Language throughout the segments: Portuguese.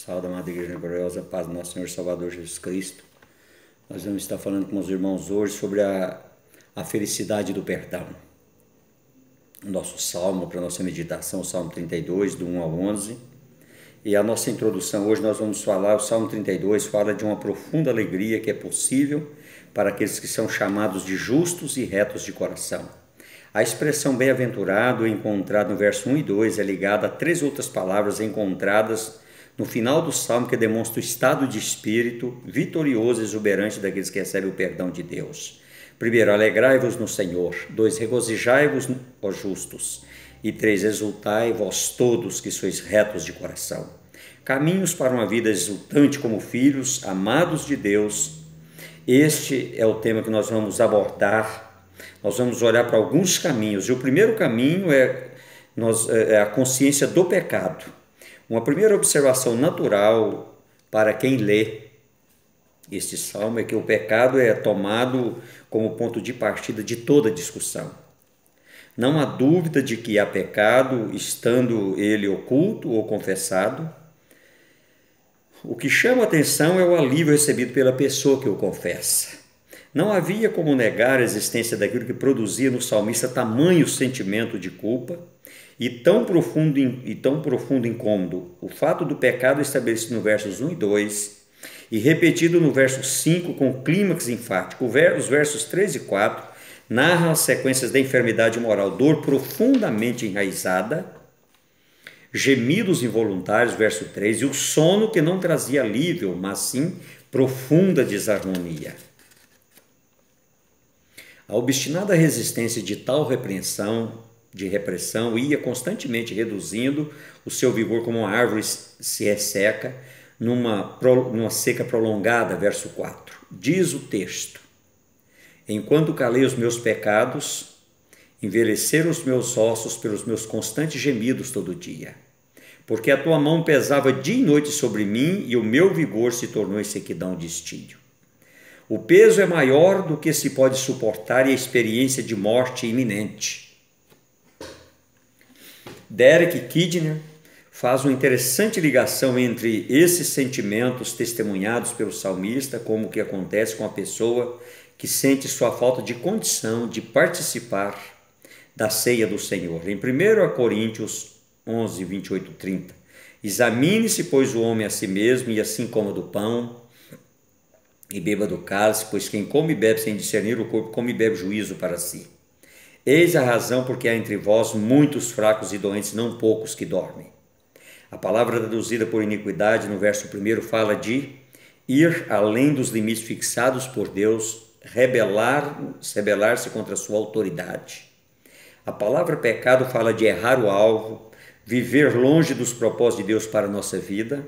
Salve, amada Igreja Gloriosa, paz do nosso Senhor e Salvador Jesus Cristo. Nós vamos estar falando com os irmãos hoje sobre a felicidade do perdão. O nosso salmo para a nossa meditação, o Salmo 32, do 1 ao 11. E a nossa introdução hoje nós vamos falar, o Salmo 32 fala de uma profunda alegria que é possível para aqueles que são chamados de justos e retos de coração. A expressão bem-aventurado, encontrada no verso 1 e 2, é ligada a três outras palavras encontradas no final do Salmo, que demonstra o estado de espírito vitorioso e exuberante daqueles que recebem o perdão de Deus. Primeiro, alegrai-vos no Senhor. 2, regozijai-vos, ó justos. E 3, exultai, vós todos que sois retos de coração. Caminhos para uma vida exultante como filhos, amados de Deus. Este é o tema que nós vamos abordar. Nós vamos olhar para alguns caminhos. E o primeiro caminho é a consciência do pecado. Uma primeira observação natural para quem lê este salmo é que o pecado é tomado como ponto de partida de toda discussão. Não há dúvida de que há pecado, estando ele oculto ou confessado. O que chama a atenção é o alívio recebido pela pessoa que o confessa. Não havia como negar a existência daquilo que produzia no salmista tamanho sentimento de culpa e tão profundo incômodo. O fato do pecado estabelecido no versos 1 e 2 e repetido no verso 5 com clímax enfático. Os versos 3 e 4 narram as sequências da enfermidade moral, dor profundamente enraizada, gemidos involuntários, verso 3, e o sono que não trazia alívio, mas sim profunda desarmonia. A obstinada resistência de tal repressão ia constantemente reduzindo o seu vigor como uma árvore se resseca numa seca prolongada, verso 4. Diz o texto: enquanto calei os meus pecados, envelheceram os meus ossos pelos meus constantes gemidos todo dia. Porque a tua mão pesava dia e noite sobre mim e o meu vigor se tornou em sequidão de estío. O peso é maior do que se pode suportar e a experiência de morte iminente. Derek Kidner faz uma interessante ligação entre esses sentimentos testemunhados pelo salmista, como o que acontece com a pessoa que sente sua falta de condição de participar da ceia do Senhor. Em 1 Coríntios 11, 28, 30, examine-se, pois, o homem a si mesmo, e assim coma do pão e beba do cálice, pois quem come e bebe sem discernir o corpo, come e bebe juízo para si. Eis a razão porque há entre vós muitos fracos e doentes, não poucos que dormem. A palavra traduzida por iniquidade no verso 1 fala de ir além dos limites fixados por Deus, rebelar-se contra a sua autoridade. A palavra pecado fala de errar o alvo, viver longe dos propósitos de Deus para a nossa vida.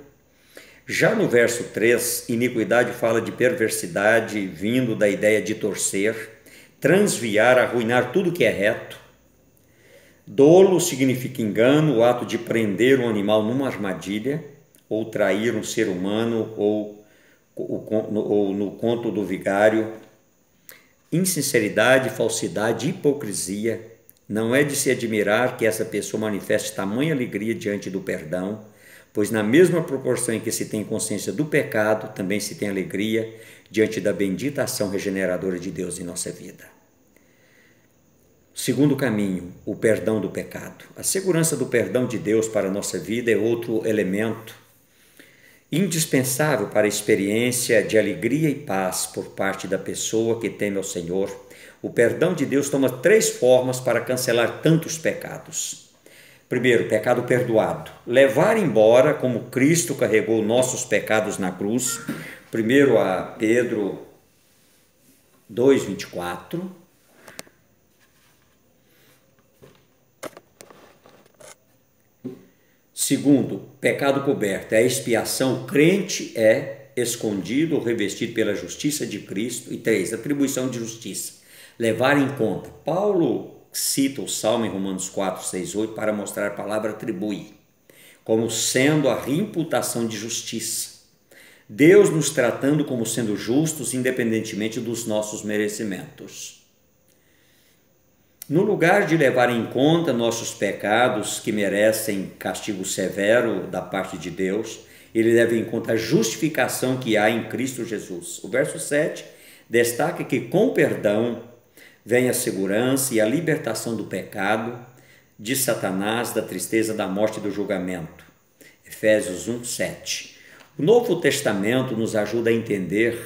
Já no verso 3, iniquidade fala de perversidade vindo da ideia de torcer, transviar, arruinar tudo que é reto. Dolo significa engano, o ato de prender um animal numa armadilha, ou trair um ser humano, ou no conto do vigário. Insinceridade, falsidade, hipocrisia. Não é de se admirar que essa pessoa manifeste tamanha alegria diante do perdão, pois na mesma proporção em que se tem consciência do pecado, também se tem alegria diante da bendita ação regeneradora de Deus em nossa vida. Segundo caminho, o perdão do pecado. A segurança do perdão de Deus para a nossa vida é outro elemento indispensável para a experiência de alegria e paz por parte da pessoa que teme ao Senhor. O perdão de Deus toma três formas para cancelar tantos pecados. Primeiro, pecado perdoado. Levar embora, como Cristo carregou nossos pecados na cruz. Primeiro a Pedro 2,24. Segundo, pecado coberto. É a expiação. O crente é escondido ou revestido pela justiça de Cristo. E 3, atribuição de justiça. Levar em conta. Paulo cita o Salmo em Romanos 4, 6, 8 para mostrar a palavra atribui, como sendo a reimputação de justiça. Deus nos tratando como sendo justos, independentemente dos nossos merecimentos. No lugar de levar em conta nossos pecados que merecem castigo severo da parte de Deus, ele leva em conta a justificação que há em Cristo Jesus. O verso 7 destaca que com o perdão vem a segurança e a libertação do pecado, de Satanás, da tristeza, da morte e do julgamento. Efésios 1, 7. O Novo Testamento nos ajuda a entender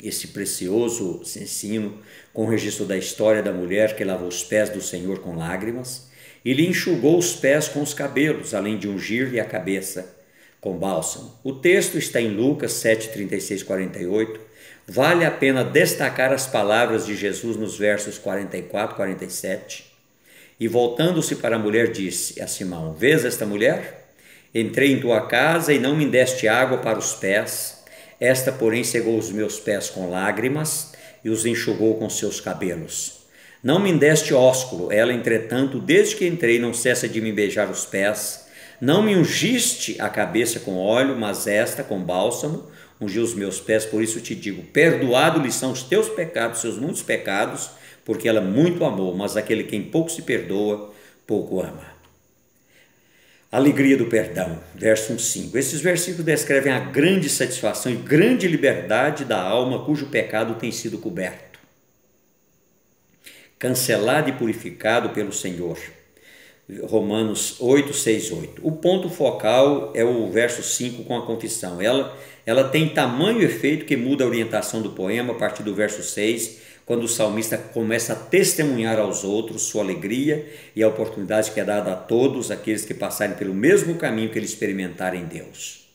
esse precioso ensino com o registro da história da mulher que lavou os pés do Senhor com lágrimas e lhe enxugou os pés com os cabelos, além de ungir-lhe a cabeça com bálsamo. O texto está em Lucas 7, 36, 48. Vale a pena destacar as palavras de Jesus nos versos 44, 47. E voltando-se para a mulher, disse a Simão: vês esta mulher? Entrei em tua casa e não me deste água para os pés. Esta, porém, cegou os meus pés com lágrimas e os enxugou com seus cabelos. Não me deste ósculo. Ela, entretanto, desde que entrei, não cessa de me beijar os pés. Não me ungiste a cabeça com óleo, mas esta, com bálsamo, ungiu os meus pés. Por isso te digo, perdoado lhe são os teus pecados, seus muitos pecados, porque ela muito amou, mas aquele quem pouco se perdoa, pouco ama. Alegria do perdão, verso 5. Esses versículos descrevem a grande satisfação e grande liberdade da alma cujo pecado tem sido coberto, cancelado e purificado pelo Senhor. Romanos 8, 6, 8. O ponto focal é o verso 5 com a confissão. Ela tem tamanho efeito que muda a orientação do poema a partir do verso 6, quando o salmista começa a testemunhar aos outros sua alegria e a oportunidade que é dada a todos aqueles que passarem pelo mesmo caminho que ele experimentar em Deus.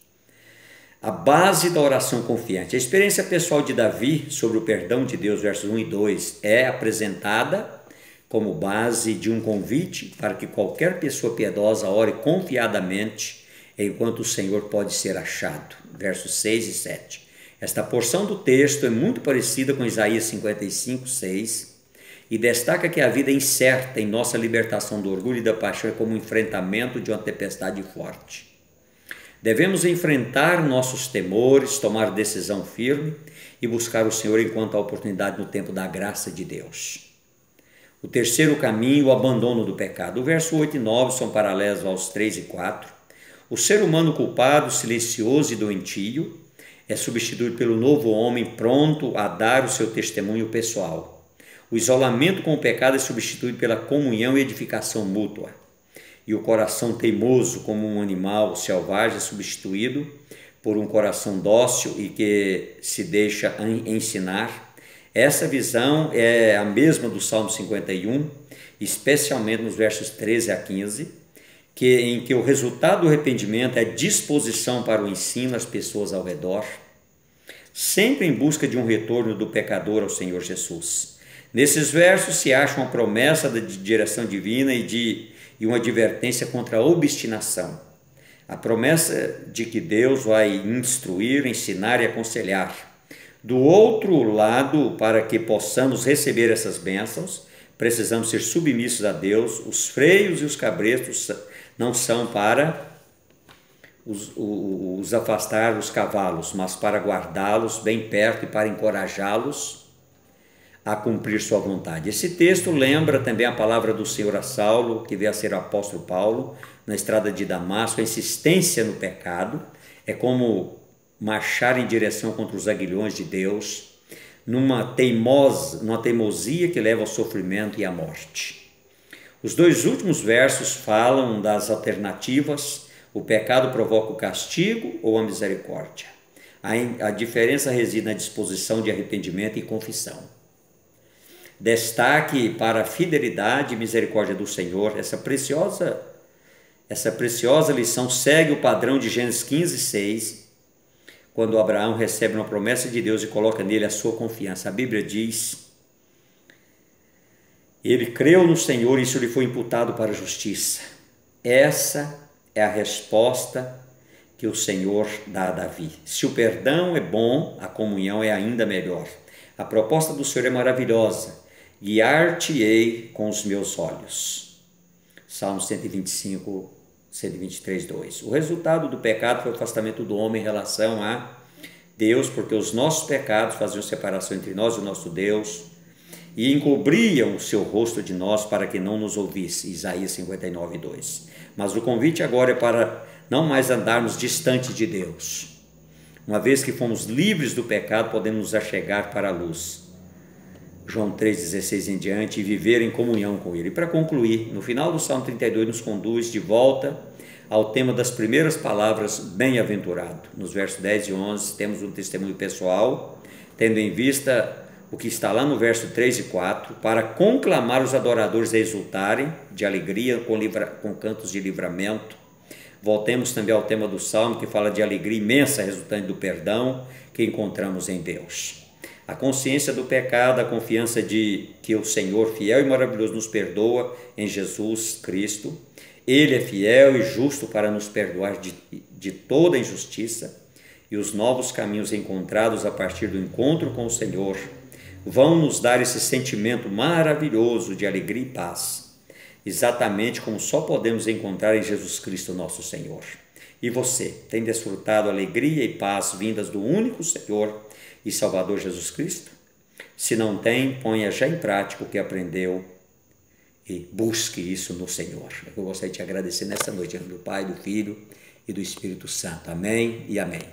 A base da oração confiante. A experiência pessoal de Davi sobre o perdão de Deus, versos 1 e 2, é apresentada como base de um convite para que qualquer pessoa piedosa ore confiadamente enquanto o Senhor pode ser achado, versos 6 e 7. Esta porção do texto é muito parecida com Isaías 55, 6 e destaca que a vida é incerta em nossa libertação do orgulho e da paixão é como um enfrentamento de uma tempestade forte. Devemos enfrentar nossos temores, tomar decisão firme e buscar o Senhor enquanto há oportunidade no tempo da graça de Deus. O terceiro caminho, o abandono do pecado. O verso 8 e 9 são paralelos aos 3 e 4. O ser humano culpado, silencioso e doentio é substituído pelo novo homem pronto a dar o seu testemunho pessoal. O isolamento com o pecado é substituído pela comunhão e edificação mútua. E o coração teimoso, como um animal selvagem, é substituído por um coração dócil e que se deixa ensinar. Essa visão é a mesma do Salmo 51, especialmente nos versos 13 a 15, em que o resultado do arrependimento é disposição para o ensino às pessoas ao redor, sempre em busca de um retorno do pecador ao Senhor Jesus. Nesses versos se acha uma promessa de direção divina e uma advertência contra a obstinação. A promessa de que Deus vai instruir, ensinar e aconselhar. Do outro lado, para que possamos receber essas bênçãos, precisamos ser submissos a Deus. Os freios e os cabrestos não são para os afastar os cavalos, mas para guardá-los bem perto e para encorajá-los a cumprir sua vontade. Esse texto lembra também a palavra do Senhor a Saulo, que veio a ser o apóstolo Paulo, na estrada de Damasco. A insistência no pecado é como marchar em direção contra os aguilhões de Deus, numa teimosia que leva ao sofrimento e à morte. Os dois últimos versos falam das alternativas. O pecado provoca o castigo ou a misericórdia. A diferença reside na disposição de arrependimento e confissão. Destaque para a fidelidade e misericórdia do Senhor. Essa preciosa lição segue o padrão de Gênesis 15, 6, quando Abraão recebe uma promessa de Deus e coloca nele a sua confiança. A Bíblia diz: ele creu no Senhor e isso lhe foi imputado para a justiça. Essa é a resposta que o Senhor dá a Davi. Se o perdão é bom, a comunhão é ainda melhor. A proposta do Senhor é maravilhosa. Guiar-te-ei com os meus olhos. Salmo 125, 123, 2. O resultado do pecado foi o afastamento do homem em relação a Deus, porque os nossos pecados faziam separação entre nós e o nosso Deus e encobriam o seu rosto de nós para que não nos ouvisse. Isaías 59, 2. Mas o convite agora é para não mais andarmos distante de Deus. Uma vez que fomos livres do pecado, podemos nos achegar para a luz. João 3,16 em diante, e viver em comunhão com Ele. E para concluir, no final do Salmo 32 nos conduz de volta ao tema das primeiras palavras, bem-aventurado. Nos versos 10 e 11 temos um testemunho pessoal, tendo em vista o que está lá no verso 3 e 4, para conclamar os adoradores a exultarem de alegria com cantos de livramento. Voltemos também ao tema do Salmo, que fala de alegria imensa resultante do perdão que encontramos em Deus. A consciência do pecado, a confiança de que o Senhor fiel e maravilhoso nos perdoa em Jesus Cristo. Ele é fiel e justo para nos perdoar de toda injustiça, e os novos caminhos encontrados a partir do encontro com o Senhor vão nos dar esse sentimento maravilhoso de alegria e paz, exatamente como só podemos encontrar em Jesus Cristo nosso Senhor. E você, tem desfrutado alegria e paz vindas do único Senhor e Salvador Jesus Cristo? Se não tem, ponha já em prática o que aprendeu e busque isso no Senhor. Eu gostaria de te agradecer nessa noite, em nome do Pai, do Filho e do Espírito Santo. Amém e amém.